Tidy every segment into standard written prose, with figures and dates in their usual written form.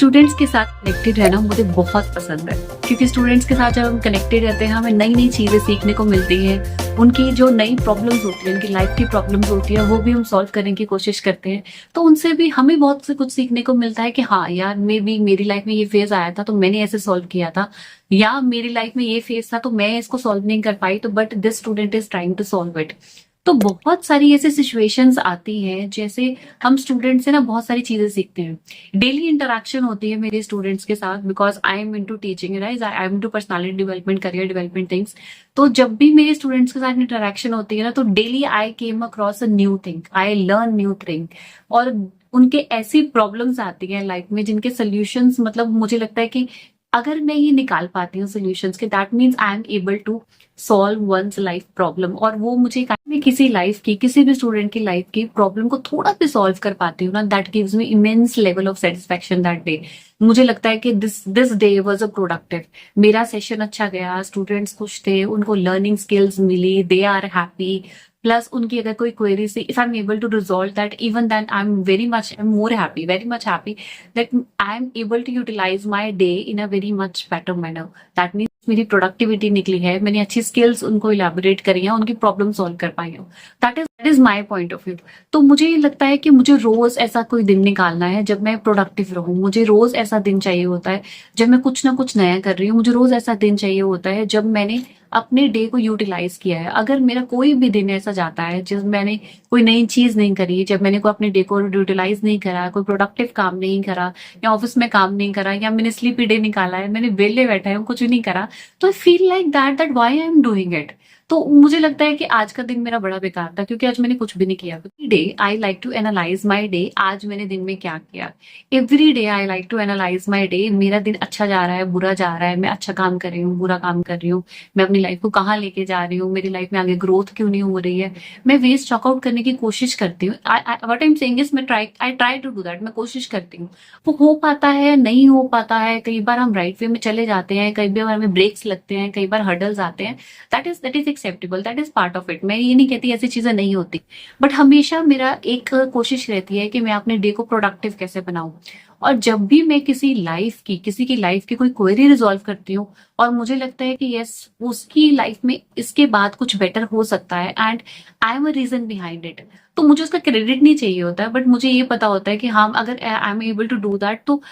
Students के साथ connected रहना मुझे बहुत पसंद है, क्योंकि स्टूडेंट्स के साथ जब हम कनेक्टेड रहते हैं हमें नई नई चीज़ें सीखने को मिलती हैं। उनकी जो नई प्रॉब्लम्स होती हैं, उनकी लाइफ की प्रॉब्लम्स होती है, वो भी हम सॉल्व करने की कोशिश करते हैं। तो उनसे भी हमें बहुत से कुछ सीखने को मिलता है कि हाँ यार, मेरी लाइफ में ये फेज आया था तो मैंने ऐसे सॉल्व किया था, या मेरी लाइफ में ये फेज था तो मैं इसको सॉल्व नहीं कर पाई, तो but this student is trying to solve it. तो बहुत सारी ऐसी सिचुएशंस आती हैं, जैसे हम स्टूडेंट से ना बहुत सारी चीजें सीखते हैं। डेली इंटरेक्शन होती है मेरे स्टूडेंट्स के साथ, because I am into teaching, right, I am into personality development, career development things. तो जब भी मेरे स्टूडेंट्स के साथ इंटरेक्शन होती है ना, तो daily I came across a new thing, I learn new thing. और उनके ऐसी प्रॉब्लम्स आती हैं लाइफ में जिनके सोल्यूशंस, मतलब मुझे लगता है कि अगर मैं ये निकाल पाती हूँ सोल्यूशंस के, that means I am able to solve one's life problem. और वो मुझे मैं किसी लाइफ की, किसी भी स्टूडेंट की लाइफ की प्रॉब्लम को थोड़ा भी सॉल्व कर पाती हूँ ना, that gives me immense level of satisfaction that day. मुझे लगता है कि this day was a productive, मेरा सेशन अच्छा गया, स्टूडेंट्स खुश थे, उनको लर्निंग स्किल्स मिली, दे आर हैप्पी। प्लस उनकी अगर कोई क्वेरी से if I am able to resolve that, even then I am I am more happy, very much happy that I am able to utilise my day in a very much better manner. That means मेरी productivity निकली है, मैंने अच्छी skills उनको elaborate करी है, उनकी problem solve कर पाई हूँ। That is my point of view. तो मुझे ये लगता है कि मुझे रोज ऐसा कोई दिन निकालना है जब मैं प्रोडक्टिव रहूं। मुझे रोज ऐसा दिन चाहिए होता है जब मैं कुछ ना कुछ नया कर रही हूँ। मुझे रोज ऐसा दिन चाहिए होता है जब मैंने अपने डे को यूटिलाइज किया है। अगर मेरा कोई भी दिन ऐसा जाता है जिसमें मैंने कोई नई चीज नहीं करी, जब मैंने कोई अपने डे को यूटिलाइज नहीं करा, कोई प्रोडक्टिव काम नहीं करा, या ऑफिस में काम नहीं करा, या मैंने स्लीपी डे निकाला है, मैंने वेले बैठा है, कुछ भी नहीं करा, तो I feel like that why I am doing it. तो मुझे लगता है कि आज का दिन मेरा बड़ा बेकार था, क्योंकि आज मैंने कुछ भी नहीं किया। Day I like to analyse my day, आज मैंने दिन में क्या किया। Every day I like to analyse my day, मेरा दिन अच्छा जा रहा है, बुरा जा रहा है, मैं अच्छा काम कर रही हूँ, बुरा काम कर रही हूँ, मैं अपनी लाइफ को कहाँ लेके जा रही हूँ, मेरी लाइफ में आगे ग्रोथ क्यों नहीं हो रही है। मैं वेस्ट चॉकआउट करने की कोशिश करती हूँ। What I am saying is, मैं ट्राई टू डू दैट, मैं कोशिश करती हूँ। वो हो पाता है, नहीं हो पाता है, कई बार हम राइट वे में चले जाते हैं, कई बार हमें ब्रेक्स लगते हैं, कई बार हर्डल्स आते हैं। That is acceptable, that is part of it. मैं ये नहीं कहती ऐसी चीजें नहीं होती, बट हमेशा मेरा एक कोशिश रहती है कि मैं अपने डे को प्रोडक्टिव कैसे बनाऊं। और जब भी मैं किसी की लाइफ की कोई क्वेरी रिजॉल्व करती हूँ, और मुझे लगता है कि यस, उसकी लाइफ में इसके बाद कुछ बेटर हो सकता है, and I am a reason behind it, तो मुझे उसका क्रेडिट नहीं चाहिए होता है, बट मुझे ये पता होता है कि हाँ, अगर I am able to do that, तो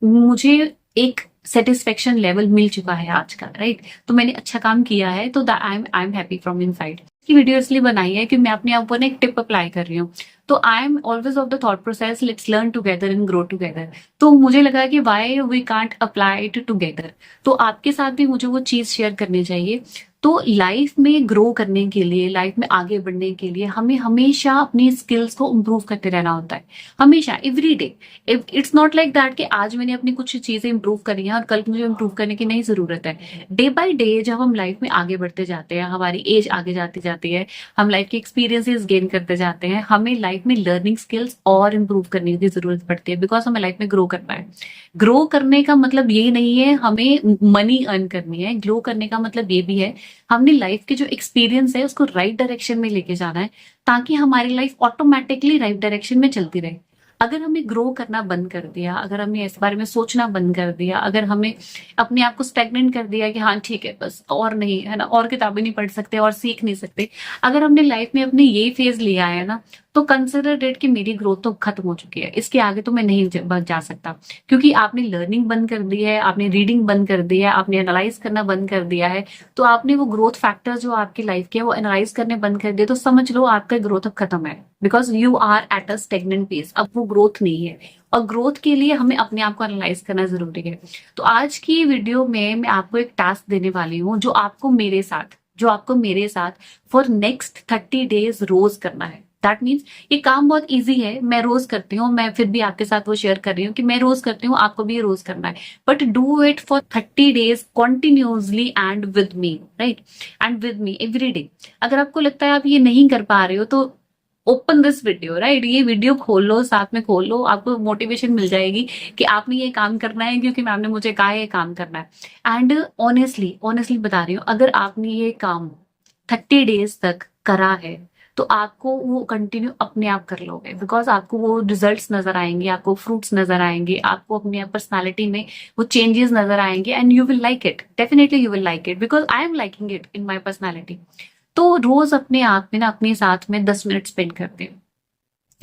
मुझे एक सेटिस्फेक्शन लेवल मिल चुका है आज का, राइट। तो मैंने अच्छा काम किया है, तो I am happy from inside. की वीडियो इसलिए बनाई है कि मैं अपने आप पर एक टिप अप्लाई कर रही हूँ। तो I am always of the thought process, let's learn together and grow together. तो मुझे लगा कि why we can't apply it together, तो आपके साथ भी मुझे वो चीज शेयर करनी चाहिए। तो लाइफ में ग्रो करने के लिए, लाइफ में आगे बढ़ने के लिए हमें हमेशा अपनी स्किल्स को इम्प्रूव करते रहना होता है, हमेशा, every day. It's not like that कि आज मैंने अपनी कुछ चीजें इंप्रूव करी हैं और कल मुझे इंप्रूव करने की नहीं जरूरत है। डे बाय डे जब हम लाइफ में आगे बढ़ते जाते हैं, हमारी एज आगे जाती जाती है, हम लाइफ के एक्सपीरियंसेस गेन करते जाते हैं, हमें लाइफ में लर्निंग स्किल्स और इम्प्रूव करने की जरूरत पड़ती है, बिकॉज हमें लाइफ में ग्रो करना है। ग्रो करने का मतलब ये नहीं है हमें मनी अर्न करनी है, ग्रो करने का मतलब ये भी है हमने लाइफ के जो एक्सपीरियंस है उसको राइट डायरेक्शन में लेके जाना है, ताकि हमारी लाइफ ऑटोमेटिकली राइट डायरेक्शन में चलती रहे। अगर हमने ग्रो करना बंद कर दिया, अगर हमने इस बारे में सोचना बंद कर दिया, अगर हमने अपने आप को स्टेगनेंट कर दिया कि हाँ ठीक है बस, और नहीं है ना, और किताबें नहीं पढ़ सकते और सीख नहीं सकते, अगर हमने लाइफ में अपने ये फेज लिया है ना, तो कंसिडर डेट कि मेरी ग्रोथ तो खत्म हो चुकी है, इसके आगे तो मैं नहीं जा सकता। क्योंकि आपने लर्निंग बंद कर दी है, आपने रीडिंग बंद कर दी है, आपने एनालाइज करना बंद कर दिया है, तो आपने वो ग्रोथ फैक्टर जो आपकी लाइफ के वो एनालाइज करने बंद कर दिए, तो समझ लो आपका ग्रोथ अब खत्म है, because you are at a stagnant pace. अब वो ग्रोथ नहीं है, और ग्रोथ के लिए हमें अपने आप को एनालाइज करना जरूरी है। तो आज की वीडियो में मैं आपको एक टास्क देने वाली हूँ, जो आपको मेरे साथ फॉर नेक्स्ट 30 डेज रोज करना है। दैट मीन्स ये काम बहुत इजी है, मैं रोज करती हूँ, मैं फिर भी आपके साथ वो शेयर कर रही हूँ कि मैं रोज करती हूँ, आपको भी ये रोज करना है, but do it for 30 days continuously and with me, right, and with me every day. अगर आपको लगता है आप ये नहीं कर पा रहे हो, तो ओपन दिस वीडियो, राइट, ये वीडियो खोल लो, साथ में खोल लो, आपको मोटिवेशन मिल जाएगी कि आपने ये काम करना है, क्योंकि मैम ने मुझे कहा है ये काम करना है। एंड ऑनेस्टली ऑनेस्टली बता रही हूँ, अगर आपने ये काम 30 डेज तक करा है, तो आपको वो कंटिन्यू अपने आप कर लोगे, बिकॉज आपको वो रिजल्ट्स नजर आएंगे, आपको फ्रूट्स नजर आएंगे, आपको अपनी पर्सनालिटी में वो चेंजेस नजर आएंगे, and you will like it, definitely you will like it, because I am liking it in my personality. तो रोज अपने आप में ना, अपने साथ में 10 मिनट स्पेंड करते हैं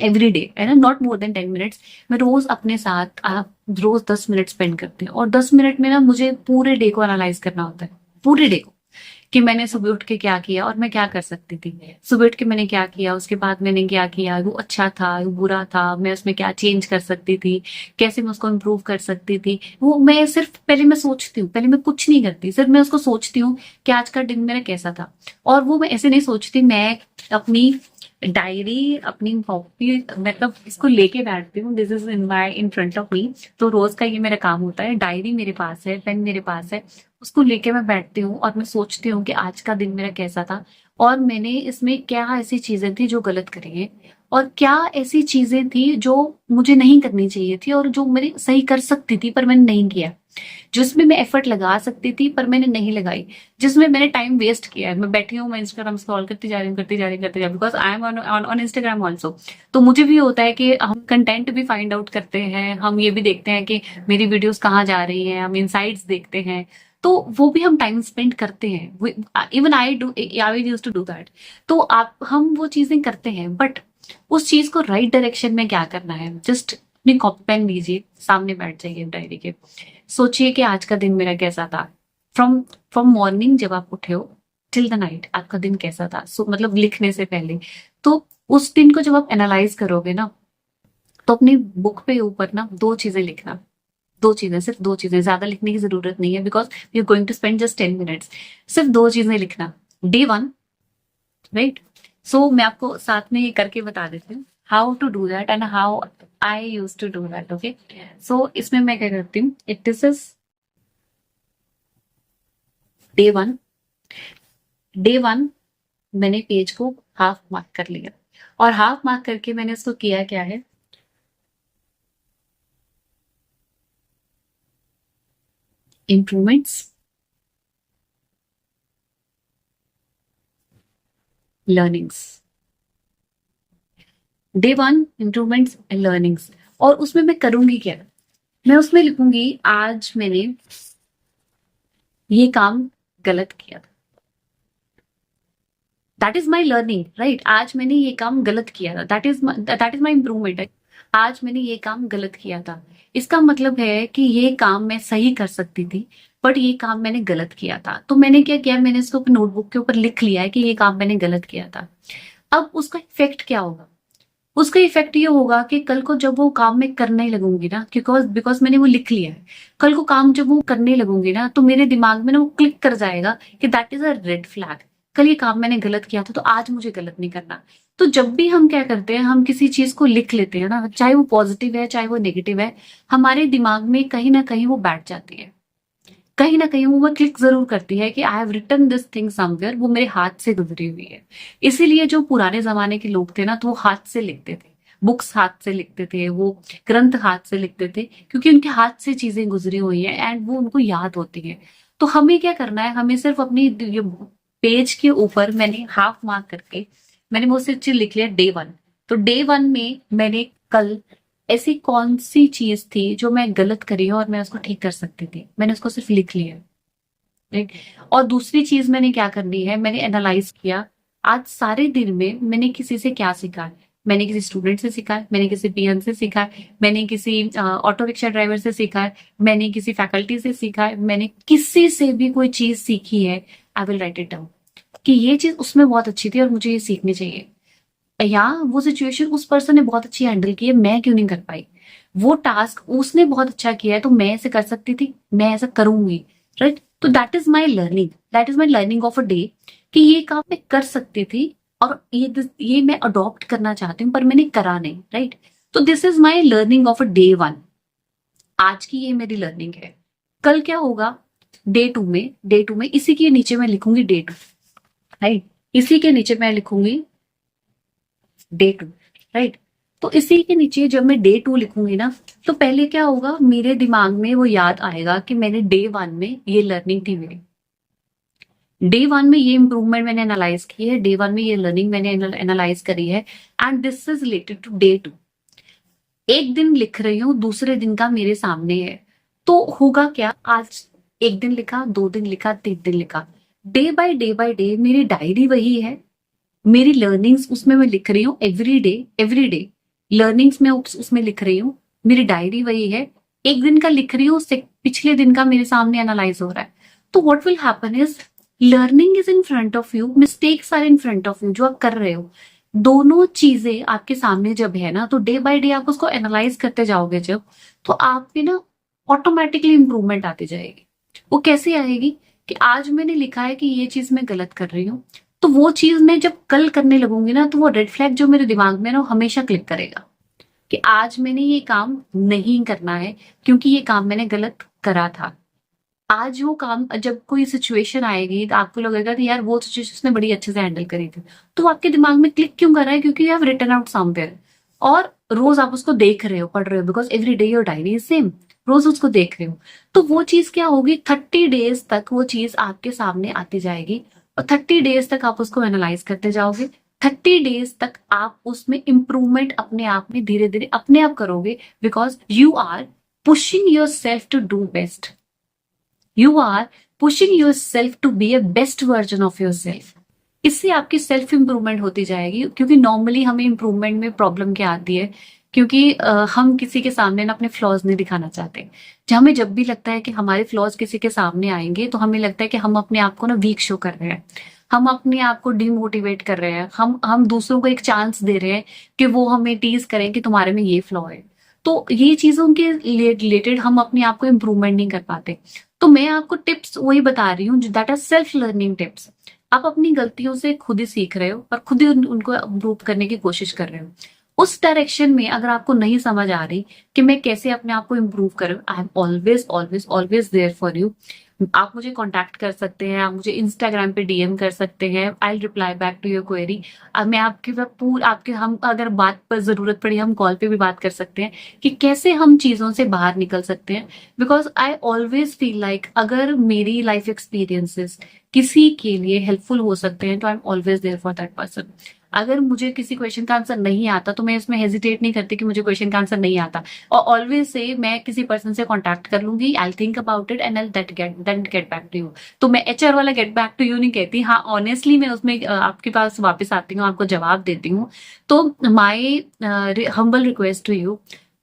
एवरी डे, है ना, नॉट मोर देन 10 मिनट्स। मैं रोज अपने साथ आप रोज 10 मिनट स्पेंड करते हैं, और 10 मिनट में ना मुझे पूरे डे को एनालाइज करना होता है, पूरे डे को, कि मैंने सुबह उठ के क्या किया और मैं क्या कर सकती थी। सुबह उठ के मैंने क्या किया, उसके बाद मैंने क्या किया, वो अच्छा था, वो बुरा था, मैं उसमें क्या चेंज कर सकती थी, कैसे मैं उसको इम्प्रूव कर सकती थी। वो मैं सिर्फ पहले मैं सोचती हूँ, पहले मैं कुछ नहीं करती, सिर्फ मैं उसको सोचती हूँ कि आज का दिन मेरा कैसा था। और वो मैं ऐसे नहीं सोचती, मैं अपनी डायरी, अपनी कॉपी, मतलब इसको लेके बैठती हूँ, this is in front of me. तो रोज का ये मेरा काम होता है, डायरी मेरे पास है, पेन मेरे पास है, उसको लेके मैं बैठती हूँ और मैं सोचती हूँ कि आज का दिन मेरा कैसा था, और मैंने इसमें क्या ऐसी चीजें थी जो गलत करी है, और क्या ऐसी चीजें थी जो मुझे नहीं करनी चाहिए थी, और जो मेरी सही कर सकती थी पर मैंने नहीं किया, जिसमें मैं एफर्ट लगा सकती थी पर मैंने नहीं लगाई, जिसमें मैंने टाइम वेस्ट किया है। मैं बैठी हूँ, मैं इंस्टाग्राम स्क्रॉल करती जा रही हूँ, करती जा रही हूँ, करती जा रही हूँ, because I am on Instagram also. तो मुझे भी होता है कि हम कंटेंट भी फाइंड आउट करते हैं, हम ये भी देखते हैं कि मेरी वीडियोस कहाँ जा रही हैं, हम इनसाइट्स देखते हैं, तो वो भी हम टाइम स्पेंड करते हैं। Even I used to do that. तो आप हम वो चीजें करते हैं, बट उस चीज को राइट डायरेक्शन में क्या करना है, जस्ट अपनी कॉपी पेन लीजिए, सामने बैठ जाइए डायरी के, सोचिए कि आज का दिन मेरा कैसा था, फ्रॉम फ्रॉम मॉर्निंग जब आप उठे हो टिल द नाइट आपका दिन कैसा था। सो मतलब लिखने से पहले, तो उस दिन को जब आप एनालाइज करोगे ना, तो अपनी बुक पे ऊपर ना 2 चीजें लिखना, 2 चीजें, सिर्फ 2 चीजें, ज्यादा लिखने की जरूरत नहीं है, because we are going to spend just 10 minutes. सिर्फ 2 चीजें लिखना, डे 1, राइट। सो मैं आपको साथ में ये करके बता देती हूँ how to do that and how I use to do that. Okay, so इसमें मैं क्या करती हूँ, दिस इज डे 1। डे 1 मैंने पेज को हाफ मार्क कर लिया, और हाफ मार्क करके मैंने उसको किया क्या है, improvements, learnings. Day 1 improvements and learnings. और उसमें मैं करूंगी क्या, मैं उसमें लिखूंगी आज मैंने ये काम गलत किया, that is my learning, right. आज मैंने ये काम गलत किया था, दैट इज माई इम्प्रूवमेंट। आज मैंने ये काम गलत किया था, इसका मतलब है कि ये काम मैं सही कर सकती थी, बट ये काम मैंने गलत किया था। तो मैंने क्या किया, मैंने इसको नोटबुक के ऊपर लिख लिया है कि ये काम मैंने गलत किया था। अब उसका इफेक्ट क्या होगा, उसका इफेक्ट ये होगा कि कल को जब वो काम मैं करने लगूंगी ना, बिकॉज बिकॉज मैंने वो लिख लिया है, कल को काम जब वो करने लगूंगी ना, तो मेरे दिमाग में ना वो क्लिक कर जाएगा कि that is a red flag, कल ये काम मैंने गलत किया था, तो आज मुझे गलत नहीं करना। तो जब भी हम क्या करते हैं, हम किसी चीज को लिख लेते हैं ना, चाहे वो पॉजिटिव है चाहे वो नेगेटिव है, हमारे दिमाग में कहीं ना कहीं वो बैठ जाती है, कहीं ना कहीं वो क्लिक जरूर करती है कि I have written this thing somewhere, वो मेरे हाथ से गुजरी हुई है। इसीलिए जो पुराने जमाने के लोग थे ना, तो वो हाथ से लिखते थे, बुक्स हाथ से लिखते थे, वो ग्रंथ हाथ से लिखते थे, क्योंकि उनके हाथ से चीजें गुजरी हुई है एंड वो उनको याद होती है। तो हमें क्या करना है, हमें सिर्फ अपनी पेज के ऊपर मैंने हाफ मार्क करके मैंने वो सिर्फ चीज लिख लिया डे 1। तो डे 1 में मैंने कल ऐसी कौन सी चीज थी जो मैं गलत करी हूं और मैं उसको ठीक कर सकती थी, मैंने उसको सिर्फ लिख लिया, राइट। और दूसरी चीज मैंने क्या करनी है, मैंने एनालाइज किया आज सारे दिन में मैंने किसी से क्या सीखा है। मैंने किसी स्टूडेंट से सीखा है, मैंने किसी पीएन से सीखा है, मैंने किसी ऑटो रिक्शा ड्राइवर से सीखा है, मैंने किसी फैकल्टी से सीखा है, मैंने किसी से भी कोई चीज सीखी है, I will write it down कि ये चीज उसमें बहुत अच्छी थी और मुझे ये सीखनी चाहिए, या वो सिचुएशन उस पर्सन ने बहुत अच्छी हैंडल की है, मैं क्यों नहीं कर पाई, वो टास्क उसने बहुत अच्छा किया है तो मैं ऐसे कर सकती थी, मैं ऐसा करूंगी, राइट। तो that is my learning, that is my learning of a day, कि ये काम मैं कर सकती थी और ये मैं अडॉप्ट करना चाहती हूँ पर मैंने करा नहीं, राइट। तो this is my learning of a day 1, आज की ये मेरी लर्निंग है। कल क्या होगा, डे 2 में इसी के नीचे मैं लिखूंगी डे 2, राइट। इसी के नीचे मैं लिखूंगी डे 2, राइट। तो इसी के नीचे जब मैं डे 2 लिखूंगी ना, तो पहले क्या होगा, मेरे दिमाग में वो याद आएगा कि मैंने डे 1 में ये लर्निंग थी मेरी, डे 1 में ये इंप्रूवमेंट मैंने एनालाइज की है, डे 1 में ये लर्निंग मैंने एनालाइज करी है, and this is related to day 2। एक दिन लिख रही हूँ, दूसरे दिन का मेरे सामने है, तो होगा क्या, आज एक दिन लिखा, 2 दिन लिखा, 3 दिन लिखा, डे बाय डे मेरी डायरी वही है, मेरी लर्निंग्स उसमें मैं लिख रही हूँ, एवरी डे लर्निंग्स में उसमें लिख रही हूँ, मेरी डायरी वही है, एक दिन का लिख रही हूँ, पिछले दिन का मेरे सामने एनालाइज हो रहा है। तो what will happen is learning is in front of you, mistakes are in front of you, जो आप कर रहे हो दोनों चीजें आपके सामने जब है ना, तो डे बाय डे आप उसको एनालाइज करते जाओगे जब, तो आपकी ना ऑटोमेटिकली इंप्रूवमेंट आती जाएगी। वो कैसे आएगी कि आज मैंने लिखा है कि ये चीज मैं गलत कर रही हूँ, तो वो चीज मैं जब कल करने लगूंगी ना, तो वो रेड फ्लैग जो मेरे दिमाग में ना, वो हमेशा क्लिक करेगा कि आज मैंने ये काम नहीं करना है, क्योंकि ये काम मैंने गलत करा था। आज वो काम, जब कोई सिचुएशन आएगी तो आपको लगेगा कि यार वो सिचुएशन उसने बड़ी अच्छे से हैंडल करी थी, तो वो आपके दिमाग में क्लिक क्यों कर रहा है, क्योंकि you have written out somewhere, और रोज आप उसको देख रहे हो, पढ़ रहे हो, because every day your diary is same, रोज उसको देख रहे हो। तो वो चीज क्या होगी, 30 डेज तक वो चीज आपके सामने आती जाएगी, और 30 डेज तक आप उसको एनालाइज करते जाओगे, 30 डेज तक आप उसमें इंप्रूवमेंट अपने आप में धीरे धीरे अपने आप करोगे, because you are pushing yourself to do best, you are pushing yourself to be a best version of yourself. इससे आपकी सेल्फ इंप्रूवमेंट होती जाएगी, क्योंकि नॉर्मली हमें इंप्रूवमेंट में प्रॉब्लम क्या आती है, क्योंकि हम किसी के सामने ना अपने फ्लॉज नहीं दिखाना चाहते। हमें जब भी लगता है कि हमारे फ्लॉज किसी के सामने आएंगे, तो हमें लगता है कि हम अपने आप को ना वीक शो कर रहे हैं, हम अपने आप को डिमोटिवेट कर रहे हैं, हम दूसरों को एक चांस दे रहे हैं कि वो हमें टीज करें कि तुम्हारे में ये फ्लॉ है। तो ये चीजों के रिलेटेड हम अपने आप को इम्प्रूवमेंट नहीं कर पाते। तो मैं आपको टिप्स वही बता रही हूँ, that are self learning tips. आप अपनी गलतियों से खुद ही सीख रहे हो और खुद ही उनको इम्प्रूव करने की कोशिश कर रहे हो। उस डायरेक्शन में अगर आपको नहीं समझ आ रही कि मैं कैसे अपने आप को इम्प्रूव करूँ, I am always always always there for you. आप मुझे कांटेक्ट कर सकते हैं, आप मुझे इंस्टाग्राम पे डीएम कर सकते हैं, I will reply back to your query. मैं आपके हम अगर बात पर जरूरत पड़ी हम कॉल पे भी बात कर सकते हैं कि कैसे हम चीजों से बाहर निकल सकते हैं। Because I always feel like अगर मेरी लाइफ एक्सपीरियंसेस किसी के लिए हेल्पफुल हो सकते हैं, तो I am always there for that person. अगर मुझे किसी क्वेश्चन का आंसर नहीं आता, तो मैं इसमें हेजिटेट नहीं करती कि मुझे क्वेश्चन का आंसर नहीं आता, और ऑलवेज से मैं किसी पर्सन से कांटेक्ट कर लूंगी, I think about it and I get back to you. तो मैं एचआर वाला गेट बैक टू यू नहीं कहती, हाँ ऑनेस्टली मैं उसमें आपके पास वापस आती हूँ, आपको जवाब देती हूँ। तो my humble request to you,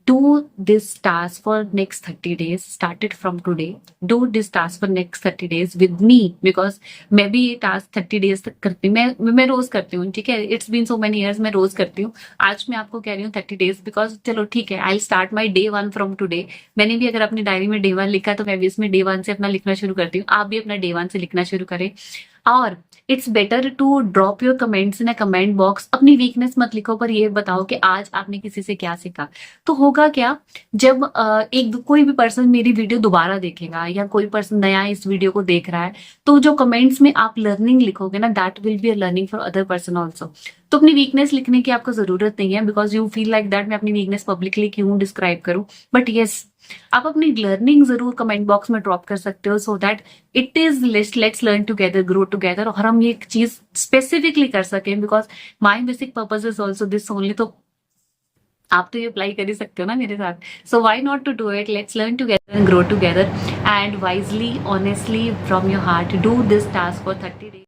do this task for next 30 days, started from today, do this task for next 30 days with me, because मैं भी ये टास्क 30 डेज तक करती हूँ, मैं रोज करती हूँ, ठीक है, it's been so many years, मैं रोज करती हूँ। आज मैं आपको कह रही हूँ 30 डेज, बिकॉज चलो ठीक है, I start my day 1 from today. मैंने भी अगर अपनी डायरी में डे 1 लिखा, तो मैं भी इसमें डे 1 से अपना लिखना शुरू करती हूँ, आप भी अपना डे 1 से लिखना शुरू करें। और it's better to drop your comments in a comment box. अपनी वीकनेस मत लिखो, पर ये बताओ कि आज आपने किसी से क्या सीखा। तो होगा क्या, जब कोई भी पर्सन मेरी वीडियो दोबारा देखेगा, या कोई पर्सन नया इस वीडियो को देख रहा है, तो जो कमेंट्स में आप लर्निंग लिखोगे ना, that will be a learning for other person also. तो अपनी वीकनेस लिखने की आपको जरूरत नहीं है, because you feel like that मैं अपनी वीकनेस पब्लिकली क्यों डिस्क्राइब करूं। बट येस, आप अपनी लर्निंग जरूर कमेंट बॉक्स में ड्रॉप कर सकते हो, so that it is let's learn together, grow together, और हम ये चीज स्पेसिफिकली कर सकें, because my basic purpose is also this only. तो आप तो ये अप्लाई कर ही सकते हो ना मेरे साथ, so why not to do it, let's learn together and grow together, and wisely honestly from your heart do this task for 30 days।